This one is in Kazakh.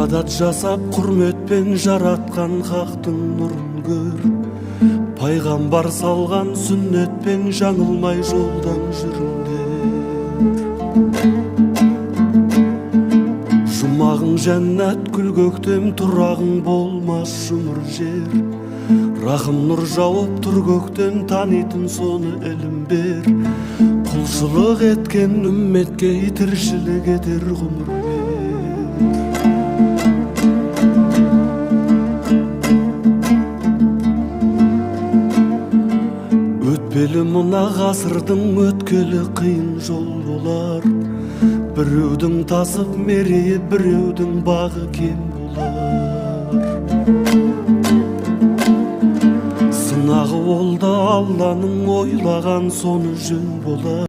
Ибадат жасап құрметпен жаратқан хақтың нұрын көр. Пайғамбар салған сүннетпен жаңылмай жолдан жүріңдер. Жұмағың жәннат гүл көктем, тұрағың болмас жұмыр жер. Рахым нұр жауып тұр көктен, танитын соны ілім бер. Құлшылық еткен үмметке тіршілік етер ғұмыр бер. Өтпелі мына ғасырдың өткелі қиын жол болар. Біреудің тасып мерейі, біреудің бағы кем болар. Сынағы ол да Алланың ойлаған соны жөн болар.